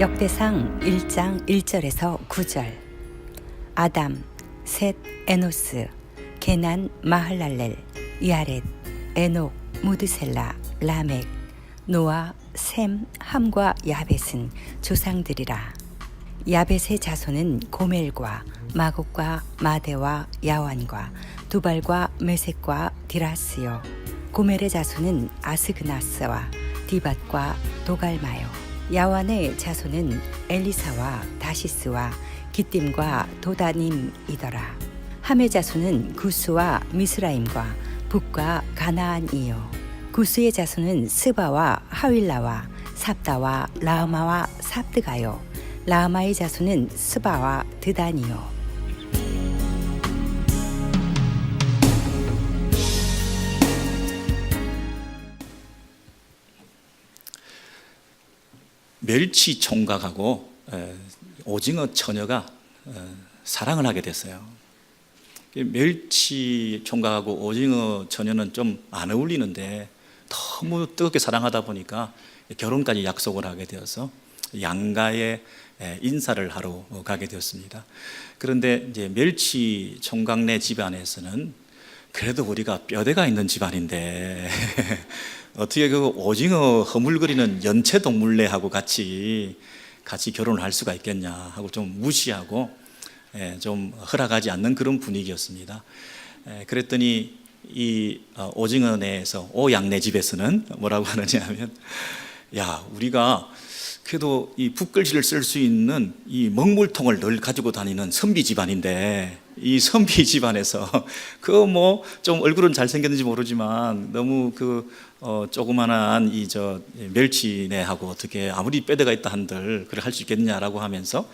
역대상 1장 1절에서 9절. 아담, 셋, 에노스, 게난, 마할랄렐, 야렛, 에녹, 무드셀라, 라멕, 노아, 셈, 함과 야벳은 조상들이라. 야벳의 자손은 고멜과 마곡과 마대와 야완과 두발과 메섹과 디라스요. 고멜의 자손은 아스그나스와 디밧과 도갈마요. 야완의 자손은 엘리사와 다시스와 기띔과 도다님이더라. 함의 자손은 구스와 미스라임과 북과 가나안이요. 구스의 자손은 스바와 하윌라와 삽다와 라흐마와 삽드가요. 라흐마의 자손은 스바와 드단이요. 멸치 총각하고 오징어 처녀가 사랑을 하게 됐어요. 멸치 총각하고 오징어 처녀는 좀 안 어울리는데 너무 뜨겁게 사랑하다 보니까 결혼까지 약속을 하게 되어서 양가에 인사를 하러 가게 되었습니다. 그런데 이제 멸치 총각네 집안에서는 그래도 우리가 뼈대가 있는 집안인데 어떻게 그 오징어 허물거리는 연체동물내하고 같이 결혼을 할 수가 있겠냐 하고 좀 무시하고 좀 허락하지 않는 그런 분위기였습니다. 그랬더니 이 오징어내에서 오양네 집에서는 뭐라고 하느냐 하면, 야, 우리가 그래도 이 붓글씨를 쓸 수 있는 이 먹물통을 늘 가지고 다니는 선비 집안인데, 이 선비 집안에서 그 뭐 좀 얼굴은 잘생겼는지 모르지만 너무 그 조그만한 이 멸치네하고 어떻게 아무리 뼈대가 있다 한들 그래 할 수 있겠냐라고 하면서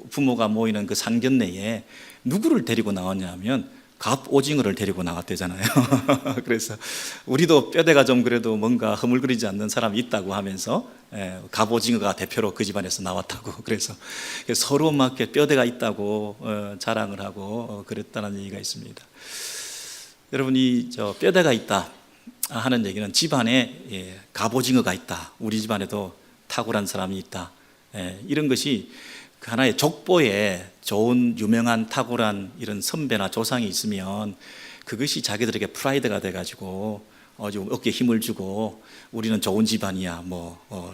부모가 모이는 그 상견례에 누구를 데리고 나왔냐면 갑오징어를 데리고 나왔대잖아요. 그래서 우리도 뼈대가 좀 그래도 뭔가 허물거리지 않는 사람이 있다고 하면서 갑오징어가 대표로 그 집안에서 나왔다고, 그래서 서로 막 뼈대가 있다고 자랑을 하고 그랬다는 얘기가 있습니다. 여러분, 이 뼈대가 있다 하는 얘기는 집안에 갑오징어가 있다, 우리 집안에도 탁월한 사람이 있다, 이런 것이 하나의 족보에 좋은 유명한 탁월한 이런 선배나 조상이 있으면 그것이 자기들에게 프라이드가 돼가지고 좀 어깨에 힘을 주고 우리는 좋은 집안이야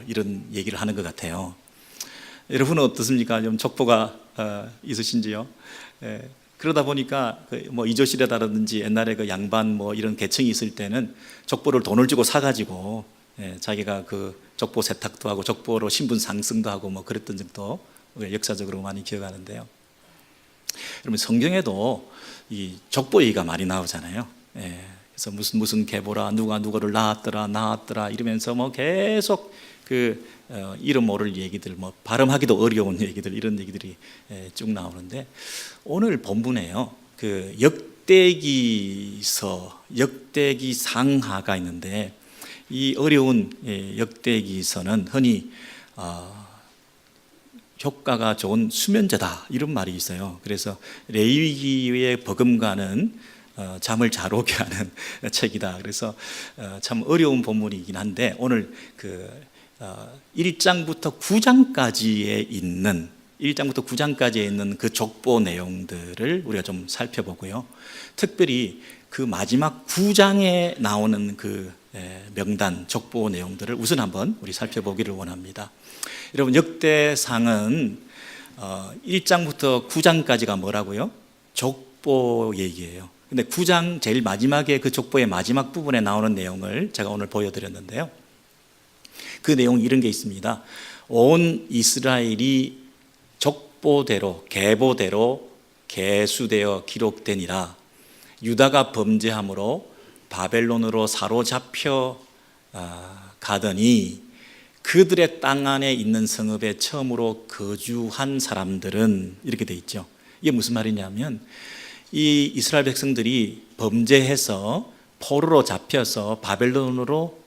이런 얘기를 하는 것 같아요. 여러분은 어떻습니까? 좀 족보가 있으신지요? 그러다 보니까 이조실에다라든지 옛날에 그 양반 이런 계층이 있을 때는 족보를 돈을 주고 사가지고 자기가 그 족보 세탁도 하고 족보로 신분 상승도 하고 그랬던 적도 우리가 역사적으로 많이 기억하는데요. 여러분, 성경에도 이 족보 얘기가 많이 나오잖아요. 그래서 무슨 계보라, 누가 누구를 낳았더라 이러면서 계속 그 이름 모를 얘기들, 발음하기도 어려운 얘기들, 이런 얘기들이 쭉 나오는데, 오늘 본문에요, 그 역대기 상하가 있는데, 이 어려운 역대기서는 흔히 효과가 좋은 수면제다 이런 말이 있어요. 그래서 레위기의 버금가는 잠을 잘 오게 하는 책이다. 그래서 참 어려운 본문이긴 한데, 오늘 그 1장부터 9장까지에 있는 그 족보 내용들을 우리가 좀 살펴보고요. 특별히 그 마지막 9장에 나오는 그 명단 족보 내용들을 우선 한번 우리 살펴보기를 원합니다. 여러분, 역대상은 1장부터 9장까지가 뭐라고요? 족보 얘기예요. 근데 9장 제일 마지막에 그 족보의 마지막 부분에 나오는 내용을 제가 오늘 보여드렸는데요. 그 내용 이런 게 있습니다. 온 이스라엘이 족보대로 계보대로 계수되어 기록되니라. 유다가 범죄함으로 바벨론으로 사로잡혀 가더니 그들의 땅 안에 있는 성읍에 처음으로 거주한 사람들은, 이렇게 돼 있죠. 이게 무슨 말이냐면, 이 이스라엘 백성들이 범죄해서 포로로 잡혀서 바벨론으로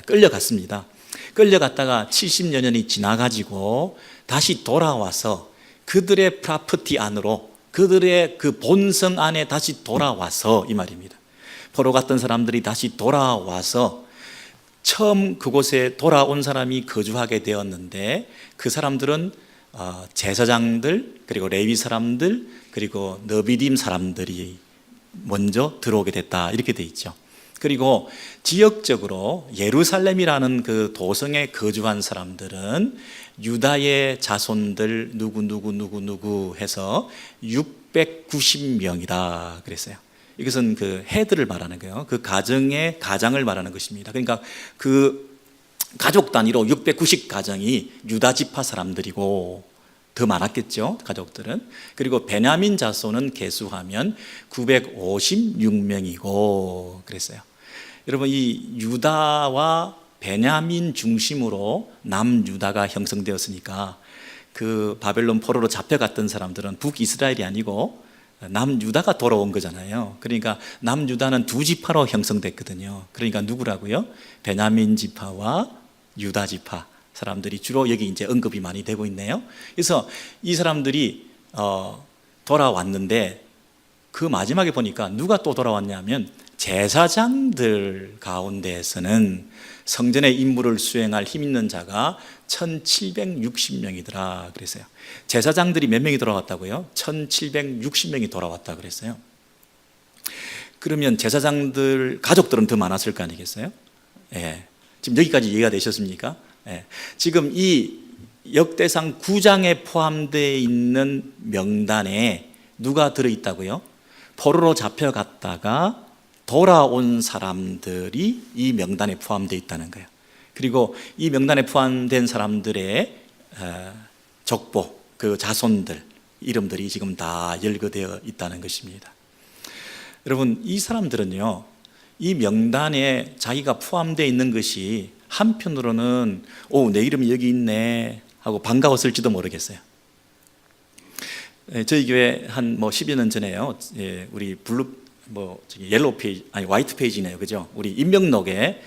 끌려갔습니다. 끌려갔다가 70여 년이 지나가지고 다시 돌아와서 그들의 프라퍼티 안으로, 그들의 그 본성 안에 다시 돌아와서, 이 말입니다. 포로 갔던 사람들이 다시 돌아와서 처음 그곳에 돌아온 사람이 거주하게 되었는데 그 사람들은 제사장들, 그리고 레위 사람들, 그리고 너비딤 사람들이 먼저 들어오게 됐다, 이렇게 돼 있죠. 그리고 지역적으로 예루살렘이라는 그 도성에 거주한 사람들은 유다의 자손들 누구 해서 690명이다 그랬어요. 이것은 그 해들을 말하는 거예요. 그 가장을 말하는 것입니다. 그러니까 그 가족 단위로 690가정이 유다 지파 사람들이고, 더 많았겠죠, 가족들은. 그리고 베냐민 자손은 계수하면 956명이고 그랬어요. 여러분, 이 유다와 베냐민 중심으로 남유다가 형성되었으니까 그 바벨론 포로로 잡혀갔던 사람들은 북이스라엘이 아니고 남유다가 돌아온 거잖아요. 그러니까 남유다는 두 지파로 형성됐거든요. 그러니까 누구라고요? 베냐민 지파와 유다 지파 사람들이 주로 여기 이제 언급이 많이 되고 있네요. 그래서 이 사람들이 돌아왔는데 그 마지막에 보니까 누가 또 돌아왔냐면 제사장들 가운데에서는 성전의 임무를 수행할 힘 있는 자가 1760명이더라 그랬어요. 제사장들이 몇 명이 돌아왔다고요? 1760명이 돌아왔다 그랬어요. 그러면 제사장들 가족들은 더 많았을 거 아니겠어요? 예. 지금 여기까지 이해가 되셨습니까? 예. 지금 이 역대상 9장에 포함되어 있는 명단에 누가 들어있다고요? 포로로 잡혀갔다가 돌아온 사람들이 이 명단에 포함되어 있다는 거예요. 그리고 이 명단에 포함된 사람들의 족보, 그 자손들 이름들이 지금 다 열거되어 있다는 것입니다. 여러분, 이 사람들은요, 이 명단에 자기가 포함되어 있는 것이 한편으로는 내 이름이 여기 있네 하고 반가웠을지도 모르겠어요. 저희 교회 한 10여 년 전에요, 우리 옐로우 페이지, 아니 화이트 페이지네요, 그죠? 우리 임명록에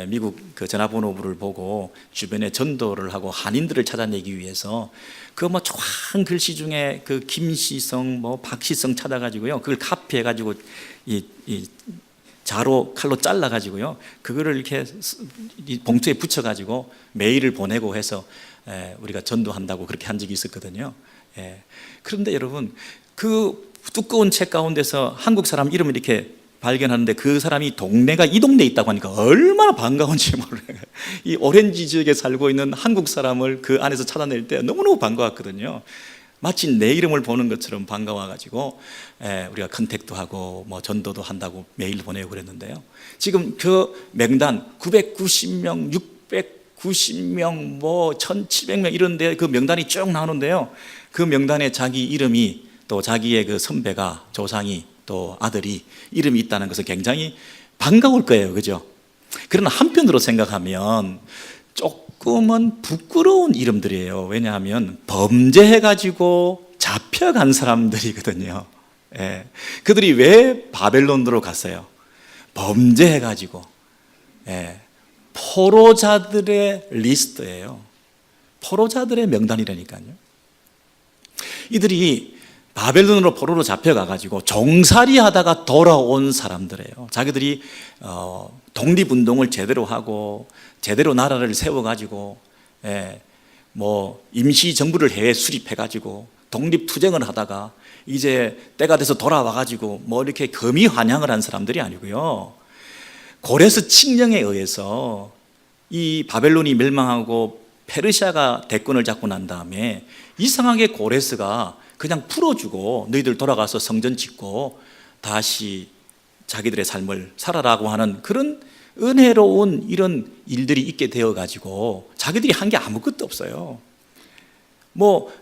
미국 그 전화번호부를 보고 주변에 전도를 하고 한인들을 찾아내기 위해서 그 조그만 글씨 중에 그 김시성, 박시성 찾아가지고요, 그걸 카피해가지고 이 자로 칼로 잘라가지고요, 그거를 이렇게 봉투에 붙여가지고 메일을 보내고 해서 우리가 전도한다고 그렇게 한 적이 있었거든요. 그런데 여러분, 그 두꺼운 책 가운데서 한국 사람 이름을 이렇게 발견하는데 그 사람이 동네가 이 동네에 있다고 하니까 얼마나 반가운지 모르겠어요. 이 오렌지 지역에 살고 있는 한국 사람을 그 안에서 찾아낼 때 너무너무 반가웠거든요. 마치 내 이름을 보는 것처럼 반가워가지고 우리가 컨택도 하고 전도도 한다고 메일 보내고 그랬는데요. 지금 그 명단 990명, 690명, 1700명 이런데 그 명단이 쭉 나오는데요. 그 명단에 자기 이름이, 또 자기의 그 선배가, 조상이, 또 아들이 이름이 있다는 것은 굉장히 반가울 거예요, 그죠? 그러나 한편으로 생각하면 조금은 부끄러운 이름들이에요. 왜냐하면 범죄해가지고 잡혀간 사람들이거든요. 그들이 왜 바벨론으로 갔어요? 범죄해가지고. 포로자들의 리스트예요. 포로자들의 명단이라니까요. 이들이 바벨론으로 포로로 잡혀가가지고 종살이 하다가 돌아온 사람들이에요. 자기들이 독립운동을 제대로 하고 제대로 나라를 세워가지고 임시정부를 해외 수립해가지고 독립투쟁을 하다가 이제 때가 돼서 돌아와가지고 이렇게 금이환영을 한 사람들이 아니고요, 고레스 칙령에 의해서 이 바벨론이 멸망하고 페르시아가 대권을 잡고 난 다음에 이상하게 고레스가 그냥 풀어주고 너희들 돌아가서 성전 짓고 다시 자기들의 삶을 살아라고 하는 그런 은혜로운 이런 일들이 있게 되어가지고 자기들이 한 게 아무것도 없어요.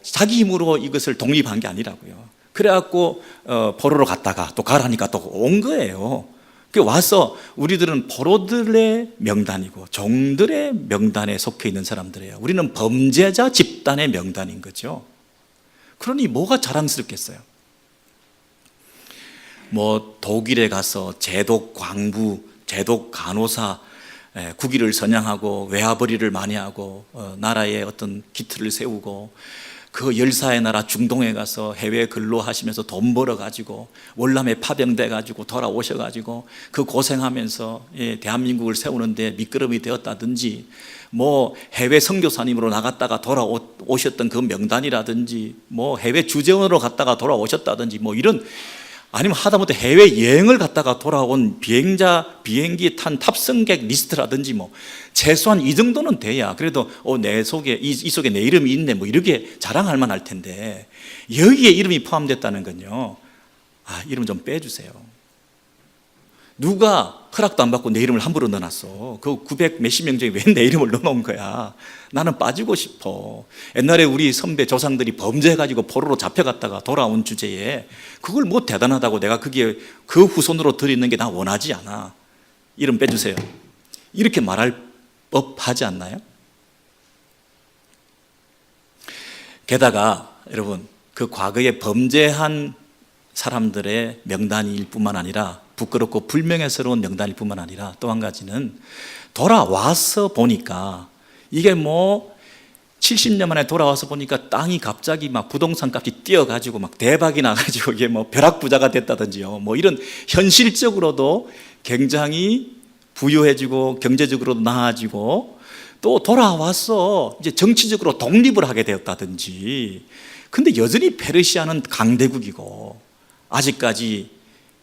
자기 힘으로 이것을 독립한 게 아니라고요. 그래갖고 포로로 갔다가 또 가라니까 또 온 거예요. 와서 우리들은 포로들의 명단이고 종들의 명단에 속해 있는 사람들이에요. 우리는 범죄자 집단의 명단인 거죠. 그러니 뭐가 자랑스럽겠어요? 독일에 가서 제독 광부, 제독 간호사, 국위를 선양하고 외화벌이를 많이 하고 나라의 어떤 기틀을 세우고 그 열사의 나라 중동에 가서 해외 근로하시면서 돈 벌어가지고 월남에 파병돼가지고 돌아오셔가지고 그 고생하면서 대한민국을 세우는데 미끄럼이 되었다든지, 뭐 해외 선교사님으로 나갔다가 돌아오셨던 그 명단이라든지, 뭐 해외 주재원으로 갔다가 돌아오셨다든지, 뭐 이런, 아니면 하다못해 해외 여행을 갔다가 돌아온 비행기 탄 탑승객 리스트라든지, 뭐 최소한 이 정도는 돼야 그래도 내 속에 이 속에 내 이름이 있네, 뭐 이렇게 자랑할 만할 텐데, 여기에 이름이 포함됐다는 건요, 이름 좀 빼주세요. 누가 허락도 안 받고 내 이름을 함부로 넣어놨어? 그 900 몇십 명 중에 왜 내 이름을 넣어놓은 거야? 나는 빠지고 싶어. 옛날에 우리 선배 조상들이 범죄해가지고 포로로 잡혀갔다가 돌아온 주제에 그걸 뭐 대단하다고 내가 그게 그 후손으로 들이는 게 나 원하지 않아. 이름 빼주세요. 이렇게 말할 법하지 않나요? 게다가 여러분, 그 과거에 범죄한 사람들의 명단일 뿐만 아니라, 부끄럽고 불명예스러운 명단일 뿐만 아니라, 또 한 가지는 돌아와서 보니까, 이게 뭐 70년 만에 돌아와서 보니까 땅이 갑자기 막 부동산 값이 뛰어가지고 막 대박이 나가지고 이게 뭐 벼락부자가 됐다든지요, 뭐 이런 현실적으로도 굉장히 부유해지고 경제적으로도 나아지고, 또 돌아와서 이제 정치적으로 독립을 하게 되었다든지. 근데 여전히 페르시아는 강대국이고 아직까지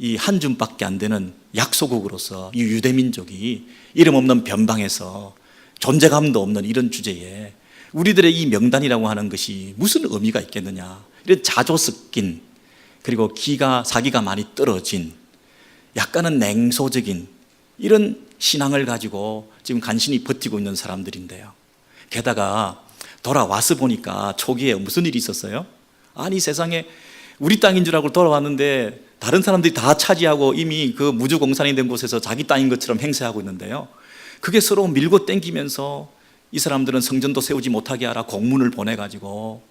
이 한 줌밖에 안 되는 약소국으로서 이 유대민족이 이름 없는 변방에서 존재감도 없는 이런 주제에 우리들의 이 명단이라고 하는 것이 무슨 의미가 있겠느냐, 이런 자조 섞인, 그리고 사기가 많이 떨어진, 약간은 냉소적인 이런 신앙을 가지고 지금 간신히 버티고 있는 사람들인데요. 게다가 돌아와서 보니까 초기에 무슨 일이 있었어요? 아니, 세상에 우리 땅인 줄 알고 돌아왔는데 다른 사람들이 다 차지하고 이미 그 무주공산이 된 곳에서 자기 땅인 것처럼 행세하고 있는데요, 그게 서로 밀고 땡기면서 이 사람들은 성전도 세우지 못하게 하라 공문을 보내가지고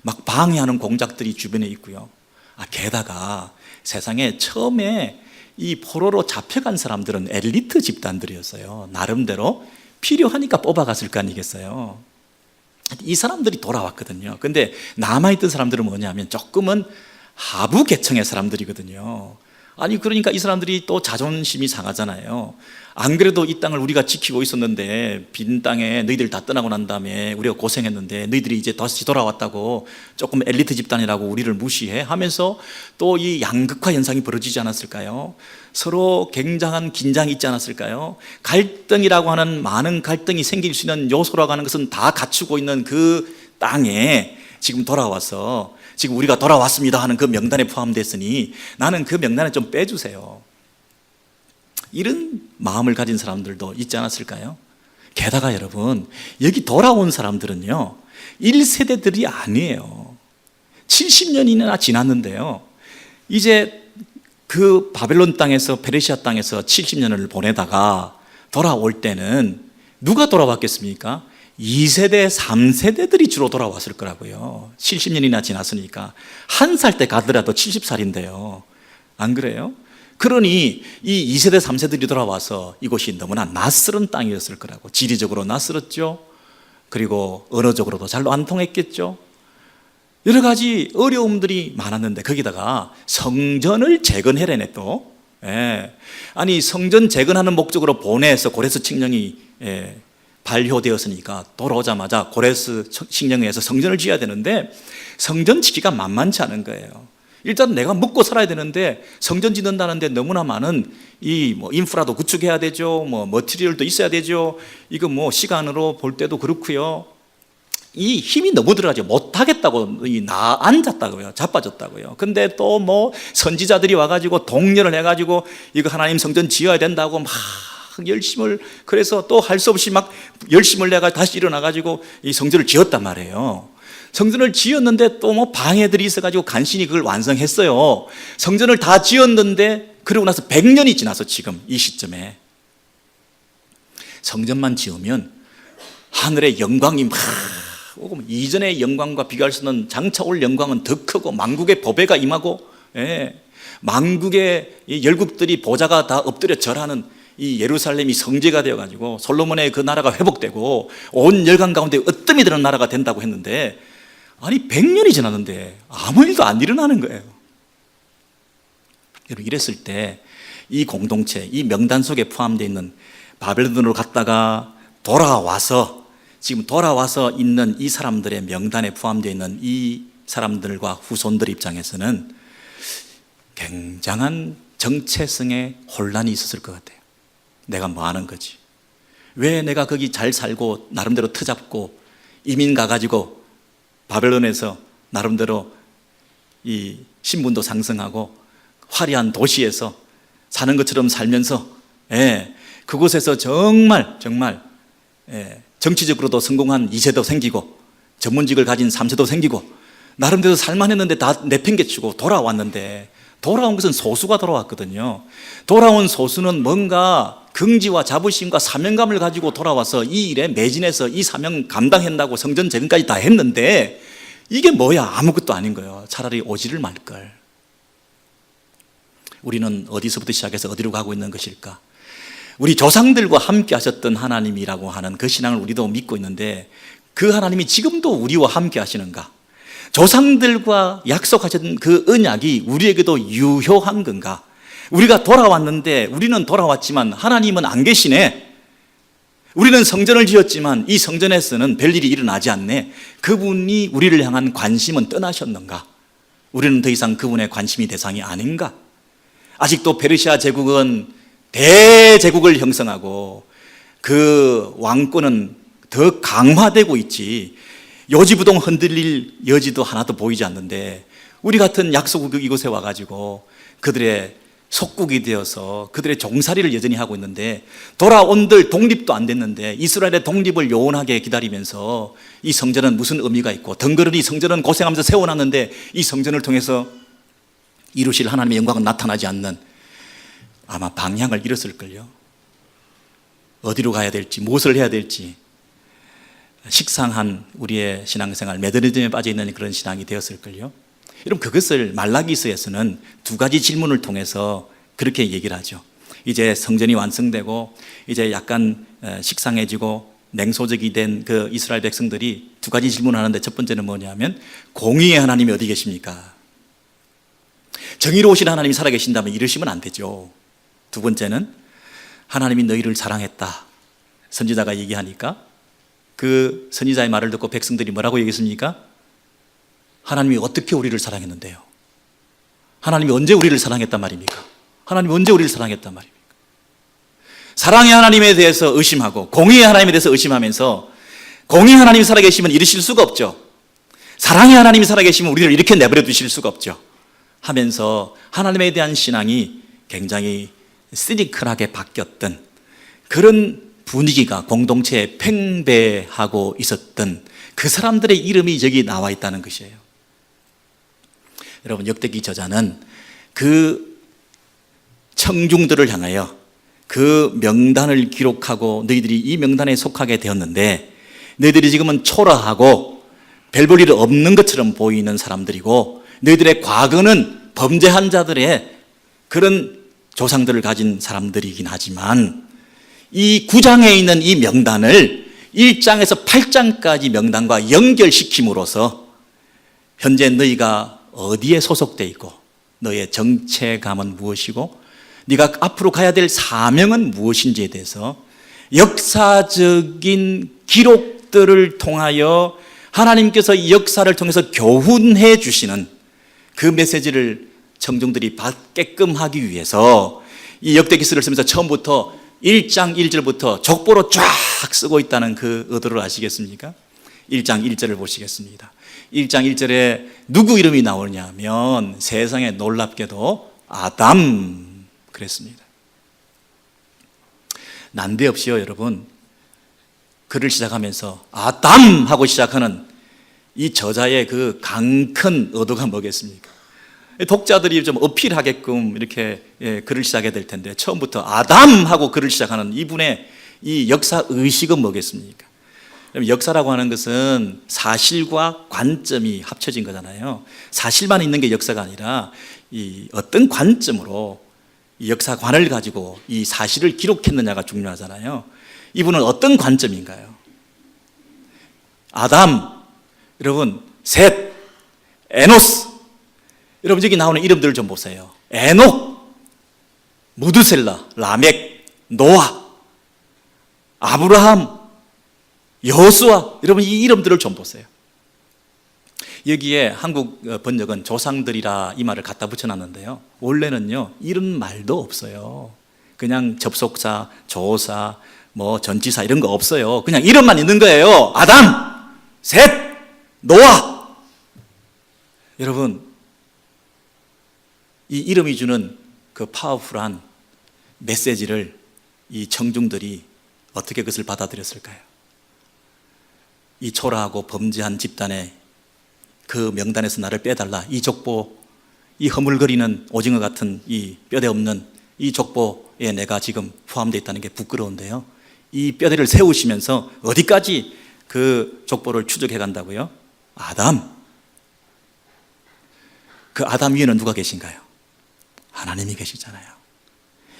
막 방해하는 공작들이 주변에 있고요. 게다가 세상에 처음에 이 포로로 잡혀간 사람들은 엘리트 집단들이었어요. 나름대로 필요하니까 뽑아갔을 거 아니겠어요. 이 사람들이 돌아왔거든요. 근데 남아있던 사람들은 뭐냐면 조금은 하부 계층의 사람들이거든요. 아니, 그러니까 이 사람들이 또 자존심이 상하잖아요. 안 그래도 이 땅을 우리가 지키고 있었는데 빈 땅에 너희들 다 떠나고 난 다음에 우리가 고생했는데 너희들이 이제 다시 돌아왔다고 조금 엘리트 집단이라고 우리를 무시해 하면서 또 이 양극화 현상이 벌어지지 않았을까요? 서로 굉장한 긴장이 있지 않았을까요? 갈등이라고 하는, 많은 갈등이 생길 수 있는 요소라고 하는 것은 다 갖추고 있는 그 땅에 지금 돌아와서 지금 우리가 돌아왔습니다 하는 그 명단에 포함됐으니 나는 그 명단에 좀 빼주세요. 이런 마음을 가진 사람들도 있지 않았을까요? 게다가 여러분, 여기 돌아온 사람들은요 1세대들이 아니에요. 70년이나 지났는데요, 이제 그 바벨론 땅에서, 페르시아 땅에서 70년을 보내다가 돌아올 때는 누가 돌아왔겠습니까? 2세대, 3세대들이 주로 돌아왔을 거라고요. 70년이나 지났으니까. 한 살 때 가더라도 70살인데요. 안 그래요? 그러니 이 2세대, 3세들이 돌아와서 이곳이 너무나 낯설은 땅이었을 거라고. 지리적으로 낯설었죠. 그리고 언어적으로도 잘 안 통했겠죠. 여러 가지 어려움들이 많았는데 거기다가 성전을 재건해라네 또. 아니, 성전 재건하는 목적으로 보내서 고레스 칙령이 발효되었으니까 돌아오자마자 고레스 칙령에 의해서 성전을 지어야 되는데 성전 짓기가 만만치 않은 거예요. 일단 내가 먹고 살아야 되는데 성전 짓는다는데 너무나 많은 이 뭐 인프라도 구축해야 되죠. 뭐 머티리얼도 있어야 되죠. 이거 뭐 시간으로 볼 때도 그렇고요. 이 힘이 너무 들어가죠. 못하겠다고 앉았다고요. 자빠졌다고요. 근데 또 뭐 선지자들이 와가지고 독려를 해가지고 이거 하나님 성전 지어야 된다고 막 열심을, 그래서 또 할 수 없이 막 열심을 내가 다시 일어나가지고 이 성전을 지었단 말이에요. 성전을 지었는데 또 뭐 방해들이 있어가지고 간신히 그걸 완성했어요. 성전을 다 지었는데 그러고 나서 100년이 지나서 지금 이 시점에 성전만 지으면 하늘의 영광이 막 오고, 이전의 영광과 비교할 수 없는 장차 올 영광은 더 크고 만국의 보배가 임하고, 만국의 열국들이 보좌가 다 엎드려 절하는 이 예루살렘이 성제가 되어가지고 솔로몬의 그 나라가 회복되고 온 열강 가운데 으뜸이 되는 나라가 된다고 했는데 아니 100년이 지났는데 아무 일도 안 일어나는 거예요. 여러분, 이랬을 때 이 공동체, 이 명단 속에 포함되어 있는 바벨론으로 갔다가 지금 돌아와서 있는 이 사람들의 명단에 포함되어 있는 이 사람들과 후손들 입장에서는 굉장한 정체성의 혼란이 있었을 것 같아요. 내가 뭐 하는 거지? 왜 내가 거기 잘 살고 나름대로 터잡고 이민 가가지고 바벨론에서 나름대로 이 신분도 상승하고 화려한 도시에서 사는 것처럼 살면서 그곳에서 정말 정치적으로도 성공한 2세도 생기고 전문직을 가진 3세도 생기고 나름대로 살만했는데 다 내팽개치고 돌아왔는데, 돌아온 것은 소수가 돌아왔거든요. 돌아온 소수는 뭔가 긍지와 자부심과 사명감을 가지고 돌아와서 이 일에 매진해서 이 사명 감당한다고 성전 재건까지 다 했는데 이게 뭐야? 아무것도 아닌 거예요. 차라리 오지를 말걸. 우리는 어디서부터 시작해서 어디로 가고 있는 것일까? 우리 조상들과 함께 하셨던 하나님이라고 하는 그 신앙을 우리도 믿고 있는데, 그 하나님이 지금도 우리와 함께 하시는가? 조상들과 약속하셨던 그 언약이 우리에게도 유효한 건가? 우리가 돌아왔는데, 우리는 돌아왔지만 하나님은 안 계시네. 우리는 성전을 지었지만 이 성전에서는 별일이 일어나지 않네. 그분이 우리를 향한 관심은 떠나셨는가? 우리는 더 이상 그분의 관심이 대상이 아닌가? 아직도 페르시아 제국은 대제국을 형성하고 그 왕권은 더 강화되고 있지, 요지부동 흔들릴 여지도 하나도 보이지 않는데, 우리 같은 약소국 이곳에 와가지고 그들의 속국이 되어서 그들의 종살이를 여전히 하고 있는데, 돌아온들 독립도 안 됐는데 이스라엘의 독립을 요원하게 기다리면서 이 성전은 무슨 의미가 있고, 덩그러니 성전은 고생하면서 세워놨는데 이 성전을 통해서 이루실 하나님의 영광은 나타나지 않는, 아마 방향을 잃었을걸요. 어디로 가야 될지, 무엇을 해야 될지 식상한 우리의 신앙생활, 메더리즘에 빠져있는 그런 신앙이 되었을걸요. 여러분, 그것을 말라기서에서는 두 가지 질문을 통해서 그렇게 얘기를 하죠. 이제 성전이 완성되고 이제 약간 식상해지고 냉소적이 된 그 이스라엘 백성들이 두 가지 질문을 하는데, 첫 번째는 뭐냐면 공의의 하나님이 어디 계십니까? 정의로우신 하나님이 살아계신다면 이러시면 안 되죠. 두 번째는 하나님이 너희를 사랑했다, 선지자가 얘기하니까 그 선지자의 말을 듣고 백성들이 뭐라고 얘기했습니까? 하나님이 어떻게 우리를 사랑했는데요? 하나님이 언제 우리를 사랑했단 말입니까? 하나님이 언제 우리를 사랑했단 말입니까? 사랑의 하나님에 대해서 의심하고 공의의 하나님에 대해서 의심하면서, 공의의 하나님이 살아계시면 이러실 수가 없죠. 사랑의 하나님이 살아계시면 우리를 이렇게 내버려 두실 수가 없죠 하면서 하나님에 대한 신앙이 굉장히 시니컬하게 바뀌었던 그런 분위기가 공동체에 팽배하고 있었던 그 사람들의 이름이 저기 나와 있다는 것이에요. 여러분, 역대기 저자는 그 청중들을 향하여 그 명단을 기록하고, 너희들이 이 명단에 속하게 되었는데 너희들이 지금은 초라하고 별 볼 일 없는 것처럼 보이는 사람들이고, 너희들의 과거는 범죄한 자들의 그런 조상들을 가진 사람들이긴 하지만, 이 9장에 있는 이 명단을 1장에서 8장까지 명단과 연결시킴으로써 현재 너희가 어디에 소속되어 있고 너의 정체감은 무엇이고 네가 앞으로 가야 될 사명은 무엇인지에 대해서 역사적인 기록들을 통하여 하나님께서 이 역사를 통해서 교훈해 주시는 그 메시지를 청중들이 받게끔 하기 위해서 이 역대기서를 쓰면서 처음부터 1장 1절부터 족보로 쫙 쓰고 있다는 그 의도를 아시겠습니까? 1장 1절을 보시겠습니다. 1장 1절에 누구 이름이 나오냐면 세상에 놀랍게도 아담 그랬습니다. 난데없이요, 여러분, 글을 시작하면서 아담 하고 시작하는 이 저자의 그 강큰 의도가 뭐겠습니까? 독자들이 좀 어필하게끔 이렇게 글을 시작해야 될 텐데, 처음부터 아담 하고 글을 시작하는 이분의 이 역사 의식은 뭐겠습니까? 역사라고 하는 것은 사실과 관점이 합쳐진 거잖아요. 사실만 있는 게 역사가 아니라 이 어떤 관점으로 이 역사관을 가지고 이 사실을 기록했느냐가 중요하잖아요. 이분은 어떤 관점인가요? 아담, 여러분, 셋, 에노스. 여러분 여기 나오는 이름들을 좀 보세요. 에녹, 무드셀라, 라멕, 노아, 아브라함, 여호수아. 여러분 이 이름들을 좀 보세요. 여기에 한국 번역은 조상들이라 이 말을 갖다 붙여놨는데요, 원래는요 이런 말도 없어요. 그냥 접속사, 조사, 뭐 전치사 이런 거 없어요. 그냥 이름만 있는 거예요. 아담, 셋, 노아. 여러분 이 이름이 주는 그 파워풀한 메시지를 이 청중들이 어떻게 그것을 받아들였을까요? 이 초라하고 범죄한 집단의 그 명단에서 나를 빼달라, 이 족보, 이 허물거리는 오징어 같은 이 뼈대 없는 이 족보에 내가 지금 포함되어 있다는 게 부끄러운데요, 이 뼈대를 세우시면서 어디까지 그 족보를 추적해 간다고요? 아담. 그 아담 위에는 누가 계신가요? 하나님이 계시잖아요.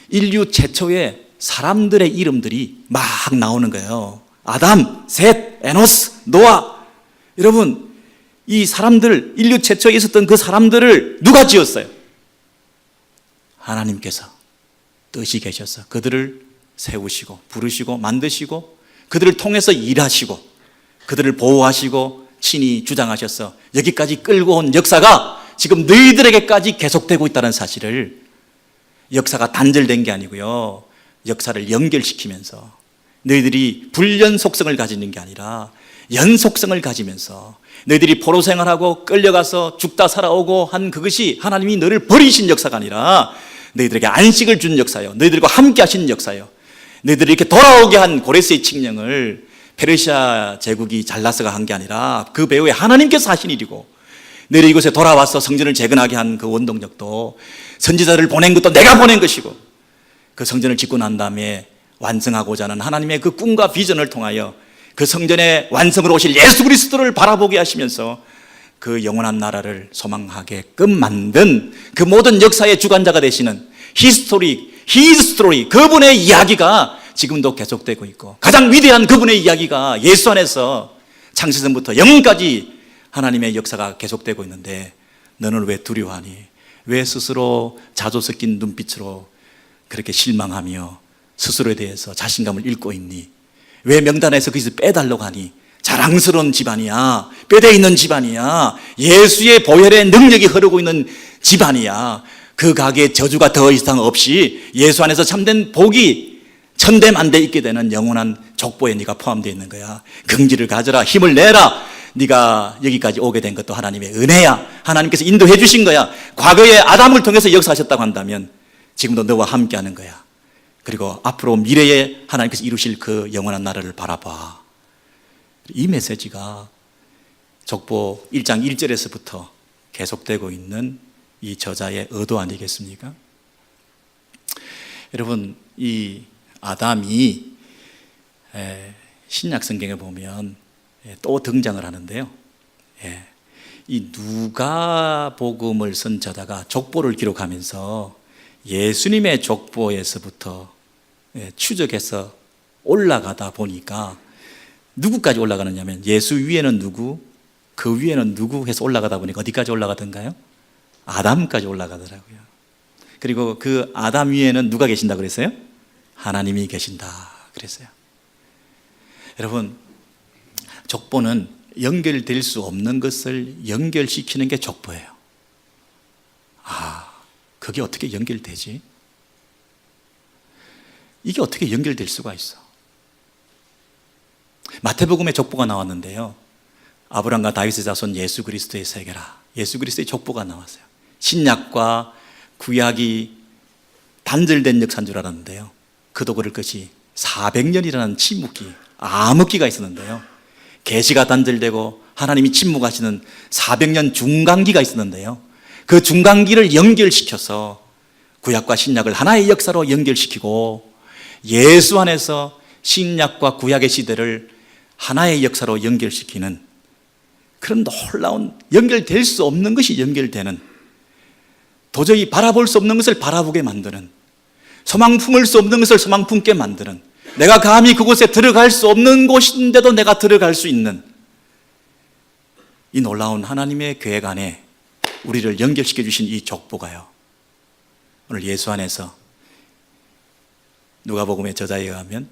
인류 최초의 사람들의 이름들이 막 나오는 거예요. 아담, 셋, 에노스, 노아. 여러분 이 사람들, 인류 최초에 있었던 그 사람들을 누가 지었어요? 하나님께서 뜻이 계셔서 그들을 세우시고 부르시고 만드시고 그들을 통해서 일하시고 그들을 보호하시고 친히 주장하셔서 여기까지 끌고 온 역사가 지금 너희들에게까지 계속되고 있다는 사실을, 역사가 단절된 게 아니고요, 역사를 연결시키면서 너희들이 불연속성을 가지는 게 아니라 연속성을 가지면서 너희들이 포로 생활하고 끌려가서 죽다 살아오고 한 그것이 하나님이 너를 버리신 역사가 아니라 너희들에게 안식을 준 역사요, 너희들과 함께 하신 역사요, 너희들이 이렇게 돌아오게 한 고레스의 칙령을 페르시아 제국이 잘라서가 한 게 아니라 그 배후에 하나님께서 하신 일이고, 너희들이 이곳에 돌아와서 성전을 재건하게 한 그 원동력도 선지자들을 보낸 것도 내가 보낸 것이고, 그 성전을 짓고 난 다음에 완성하고자 하는 하나님의 그 꿈과 비전을 통하여 그 성전의 완성으로 오실 예수 그리스도를 바라보게 하시면서 그 영원한 나라를 소망하게끔 만든 그 모든 역사의 주관자가 되시는 히스토리, 그분의 이야기가 지금도 계속되고 있고, 가장 위대한 그분의 이야기가 예수 안에서 창세전부터 영원까지 하나님의 역사가 계속되고 있는데, 너는 왜 두려워하니? 왜 스스로 자조 섞인 눈빛으로 그렇게 실망하며 스스로에 대해서 자신감을 잃고 있니? 왜 명단에서 그것을 빼달라고 하니? 자랑스러운 집안이야, 뼈대 있는 집안이야, 예수의 보혈의 능력이 흐르고 있는 집안이야. 그 가게에 저주가 더 이상 없이 예수 안에서 참된 복이 천대만대 있게 되는 영원한 족보에 네가 포함되어 있는 거야. 긍지를 가져라, 힘을 내라. 네가 여기까지 오게 된 것도 하나님의 은혜야. 하나님께서 인도해 주신 거야. 과거에 아담을 통해서 역사하셨다고 한다면 지금도 너와 함께 하는 거야. 그리고 앞으로 미래에 하나님께서 이루실 그 영원한 나라를 바라봐. 이 메시지가 족보 1장 1절에서부터 계속되고 있는 이 저자의 의도 아니겠습니까? 여러분, 이 아담이 신약 성경에 보면 또 등장을 하는데요, 이 누가복음을 쓴 저자가 족보를 기록하면서 예수님의 족보에서부터 추적해서 올라가다 보니까 누구까지 올라가느냐면 예수 위에는 누구, 그 위에는 누구 해서 올라가다 보니까 어디까지 올라가던가요? 아담까지 올라가더라고요. 그리고 그 아담 위에는 누가 계신다 그랬어요? 하나님이 계신다 그랬어요. 여러분, 족보는 연결될 수 없는 것을 연결시키는 게 족보예요. 그게 어떻게 연결되지? 이게 어떻게 연결될 수가 있어? 마태복음에 족보가 나왔는데요, 아브라함과 다윗의 자손 예수 그리스도의 세계라, 예수 그리스도의 족보가 나왔어요. 신약과 구약이 단절된 역사인 줄 알았는데요, 그도 그럴 것이 400년이라는 침묵기, 암흑기가 있었는데요, 계시가 단절되고 하나님이 침묵하시는 400년 중간기가 있었는데요, 그 중간기를 연결시켜서 구약과 신약을 하나의 역사로 연결시키고 예수 안에서 신약과 구약의 시대를 하나의 역사로 연결시키는 그런 놀라운, 연결될 수 없는 것이 연결되는, 도저히 바라볼 수 없는 것을 바라보게 만드는, 소망 품을 수 없는 것을 소망 품게 만드는, 내가 감히 그곳에 들어갈 수 없는 곳인데도 내가 들어갈 수 있는 이 놀라운 하나님의 계획 안에 우리를 연결시켜 주신 이 족보가요, 오늘 예수 안에서 누가복음의 저자에 의하면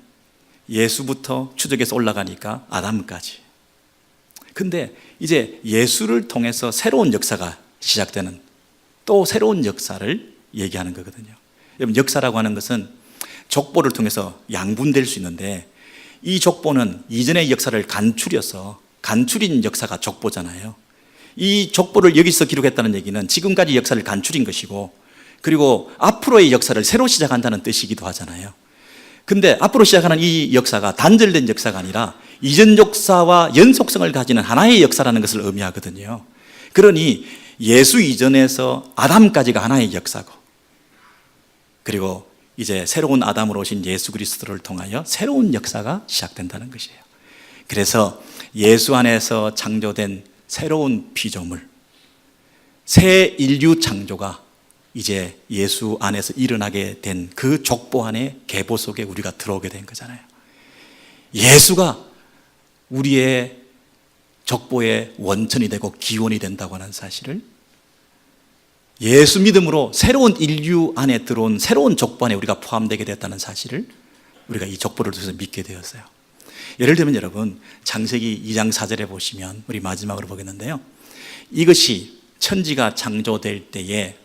예수부터 추적해서 올라가니까 아담까지. 근데 이제 예수를 통해서 새로운 역사가 시작되는, 또 새로운 역사를 얘기하는 거거든요. 여러분, 역사라고 하는 것은 족보를 통해서 양분될 수 있는데, 이 족보는 이전의 역사를 간추린 역사가 족보잖아요. 이 족보를 여기서 기록했다는 얘기는 지금까지 역사를 간추린 것이고, 그리고 앞으로의 역사를 새로 시작한다는 뜻이기도 하잖아요. 근데 앞으로 시작하는 이 역사가 단절된 역사가 아니라 이전 역사와 연속성을 가지는 하나의 역사라는 것을 의미하거든요. 그러니 예수 이전에서 아담까지가 하나의 역사고, 그리고 이제 새로운 아담으로 오신 예수 그리스도를 통하여 새로운 역사가 시작된다는 것이에요. 그래서 예수 안에서 창조된 새로운 피조물, 새 인류 창조가 이제 예수 안에서 일어나게 된 그 족보 안에 계보 속에 우리가 들어오게 된 거잖아요. 예수가 우리의 족보의 원천이 되고 기원이 된다고 하는 사실을, 예수 믿음으로 새로운 인류 안에 들어온 새로운 족보 안에 우리가 포함되게 됐다는 사실을 우리가 이 족보를 통해서 믿게 되었어요. 예를 들면 여러분, 창세기 2장 4절에 보시면, 우리 마지막으로 보겠는데요, 이것이 천지가 창조될 때에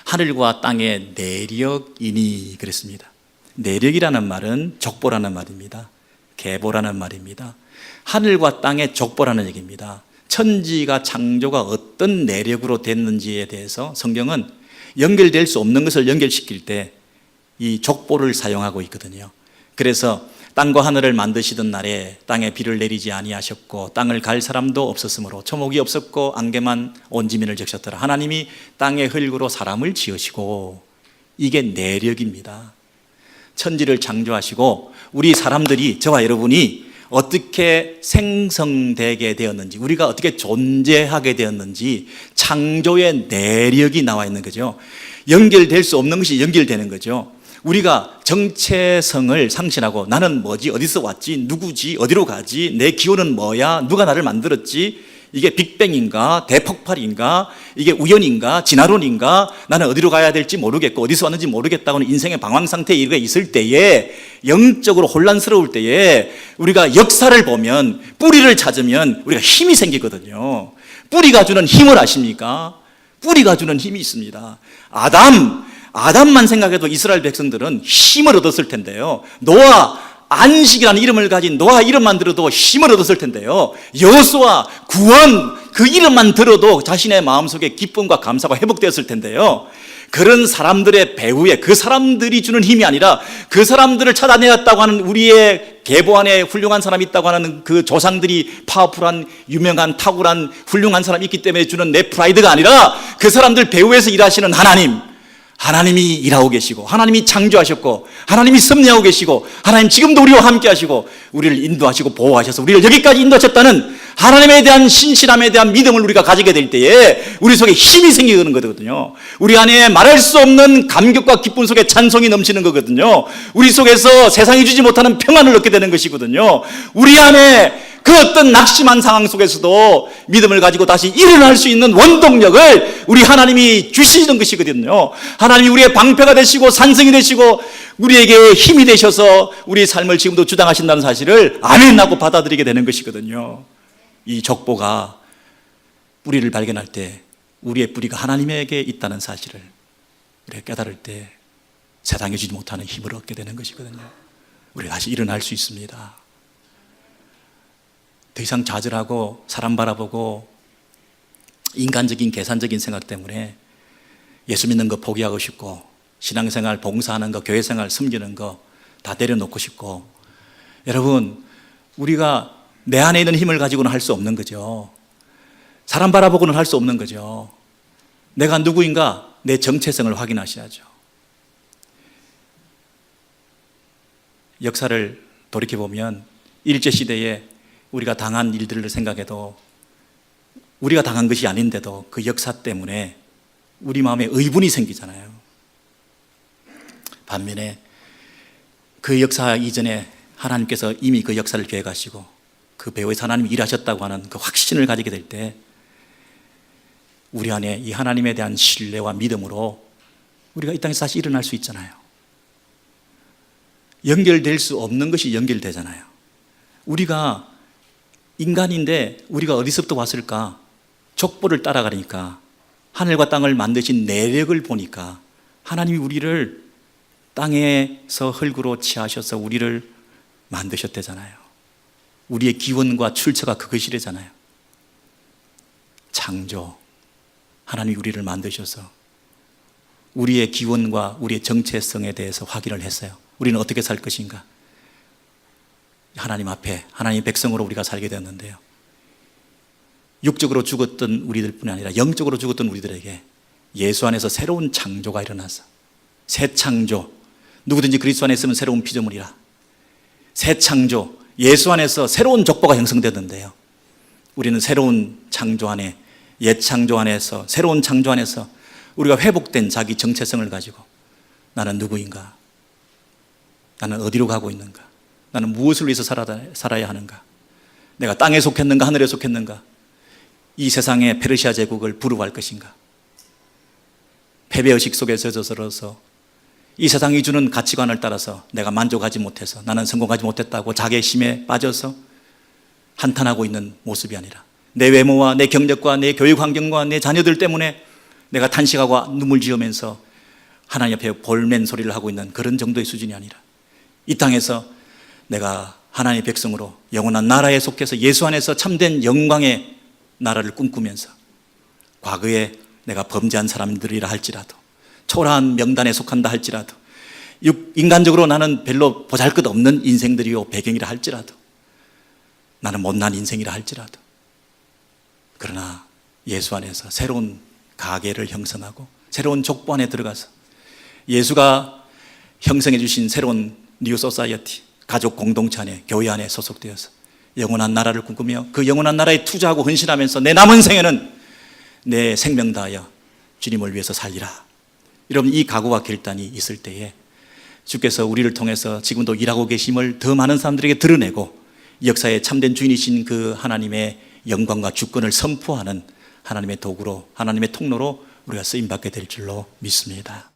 하늘과 땅의 내력이니 그랬습니다. 내력이라는 말은 족보라는 말입니다. 계보라는 말입니다. 하늘과 땅의 족보라는 얘기입니다. 천지가 창조가 어떤 내력으로 됐는지에 대해서 성경은 연결될 수 없는 것을 연결시킬 때 이 족보를 사용하고 있거든요. 그래서 땅과 하늘을 만드시던 날에 땅에 비를 내리지 아니하셨고 땅을 갈 사람도 없었으므로 초목이 없었고 안개만 온 지면을 적셨더라. 하나님이 땅의 흙으로 사람을 지으시고, 이게 내력입니다. 천지를 창조하시고 우리 사람들이, 저와 여러분이 어떻게 생성되게 되었는지, 우리가 어떻게 존재하게 되었는지 창조의 내력이 나와 있는 거죠. 연결될 수 없는 것이 연결되는 거죠. 우리가 정체성을 상실하고, 나는 뭐지, 어디서 왔지, 누구지, 어디로 가지, 내 기호는 뭐야, 누가 나를 만들었지, 이게 빅뱅인가 대폭발인가, 이게 우연인가 진화론인가, 나는 어디로 가야 될지 모르겠고 어디서 왔는지 모르겠다고 하는 인생의 방황 상태에 이르게 있을 때에, 영적으로 혼란스러울 때에 우리가 역사를 보면, 뿌리를 찾으면 우리가 힘이 생기거든요. 뿌리가 주는 힘을 아십니까? 뿌리가 주는 힘이 있습니다. 아담만 생각해도 이스라엘 백성들은 힘을 얻었을 텐데요. 노아, 안식이라는 이름을 가진 노아 이름만 들어도 힘을 얻었을 텐데요. 여호수아, 구원, 그 이름만 들어도 자신의 마음속에 기쁨과 감사가 회복되었을 텐데요. 그런 사람들의 배후에, 그 사람들이 주는 힘이 아니라 그 사람들을 찾아내었다고 하는, 우리의 계보 안에 훌륭한 사람이 있다고 하는 그 조상들이 파워풀한, 유명한, 탁월한, 훌륭한 사람이 있기 때문에 주는 내 프라이드가 아니라, 그 사람들 배후에서 일하시는 하나님이 일하고 계시고, 하나님이 창조하셨고, 하나님이 섭리하고 계시고, 하나님 지금도 우리와 함께 하시고 우리를 인도하시고 보호하셔서 우리를 여기까지 인도하셨다는 하나님에 대한 신실함에 대한 믿음을 우리가 가지게 될 때에 우리 속에 힘이 생기는 거거든요. 우리 안에 말할 수 없는 감격과 기쁨 속에 찬송이 넘치는 거거든요. 우리 속에서 세상이 주지 못하는 평안을 얻게 되는 것이거든요. 우리 안에 그 어떤 낙심한 상황 속에서도 믿음을 가지고 다시 일어날 수 있는 원동력을 우리 하나님이 주시는 것이거든요. 하나님이 우리의 방패가 되시고 산성이 되시고 우리에게 힘이 되셔서 우리의 삶을 지금도 주장하신다는 사실을 아멘 하고 받아들이게 되는 것이거든요. 이 족보가 뿌리를 발견할 때, 우리의 뿌리가 하나님에게 있다는 사실을 우리가 깨달을 때 세상에 주지 못하는 힘을 얻게 되는 것이거든요. 우리가 다시 일어날 수 있습니다. 더 이상 좌절하고 사람 바라보고 인간적인 계산적인 생각 때문에 예수 믿는 거 포기하고 싶고, 신앙생활 봉사하는 거, 교회생활 섬기는 거 다 내려놓고 싶고, 여러분, 우리가 내 안에 있는 힘을 가지고는 할 수 없는 거죠. 사람 바라보고는 할 수 없는 거죠. 내가 누구인가, 내 정체성을 확인하셔야죠. 역사를 돌이켜보면 일제시대에 우리가 당한 일들을 생각해도, 우리가 당한 것이 아닌데도 그 역사 때문에 우리 마음에 의분이 생기잖아요. 반면에 그 역사 이전에 하나님께서 이미 그 역사를 계획하시고 그 그 배후에서 하나님이 일하셨다고 하는 그 확신을 가지게 될 때 우리 안에 이 하나님에 대한 신뢰와 믿음으로 우리가 이 땅에서 다시 일어날 수 있잖아요. 연결될 수 없는 것이 연결되잖아요. 우리가 인간인데 우리가 어디서부터 왔을까? 족보를 따라가니까 하늘과 땅을 만드신 내력을 보니까 하나님이 우리를 땅에서 흙으로 취하셔서 우리를 만드셨대잖아요. 우리의 기원과 출처가 그것이래잖아요. 창조, 하나님이 우리를 만드셔서 우리의 기원과 우리의 정체성에 대해서 확인을 했어요. 우리는 어떻게 살 것인가? 하나님 앞에 하나님의 백성으로 우리가 살게 되었는데요, 육적으로 죽었던 우리들뿐이 아니라 영적으로 죽었던 우리들에게 예수 안에서 새로운 창조가 일어나서, 새 창조, 누구든지 그리스도 안에 있으면 새로운 피조물이라, 새 창조, 예수 안에서 새로운 족보가 형성되던데요, 우리는 새로운 창조 안에, 옛 창조 안에서, 새로운 창조 안에서 우리가 회복된 자기 정체성을 가지고 나는 누구인가? 나는 어디로 가고 있는가? 나는 무엇을 위해서 살아야 하는가? 내가 땅에 속했는가 하늘에 속했는가? 이 세상의 페르시아 제국을 부르고할 것인가? 패배의식 속에 젖어들어서 이 세상이 주는 가치관을 따라서 내가 만족하지 못해서, 나는 성공하지 못했다고 자괴심에 빠져서 한탄하고 있는 모습이 아니라, 내 외모와 내 경력과 내 교육 환경과 내 자녀들 때문에 내가 탄식하고 눈물 지으면서 하나님 앞에 볼멘 소리를 하고 있는 그런 정도의 수준이 아니라, 이 땅에서 내가 하나님의 백성으로 영원한 나라에 속해서 예수 안에서 참된 영광의 나라를 꿈꾸면서, 과거에 내가 범죄한 사람들이라 할지라도, 초라한 명단에 속한다 할지라도, 인간적으로 나는 별로 보잘것없는 인생들이요 배경이라 할지라도, 나는 못난 인생이라 할지라도, 그러나 예수 안에서 새로운 가계를 형성하고 새로운 족보 안에 들어가서 예수가 형성해 주신 새로운 뉴 소사이어티, 가족 공동체 안에, 교회 안에 소속되어서 영원한 나라를 꿈꾸며 그 영원한 나라에 투자하고 헌신하면서 내 남은 생에는 내 생명 다하여 주님을 위해서 살리라. 여러분, 이 각오와 결단이 있을 때에 주께서 우리를 통해서 지금도 일하고 계심을 더 많은 사람들에게 드러내고 역사의 참된 주인이신 그 하나님의 영광과 주권을 선포하는 하나님의 도구로, 하나님의 통로로 우리가 쓰임받게 될 줄로 믿습니다.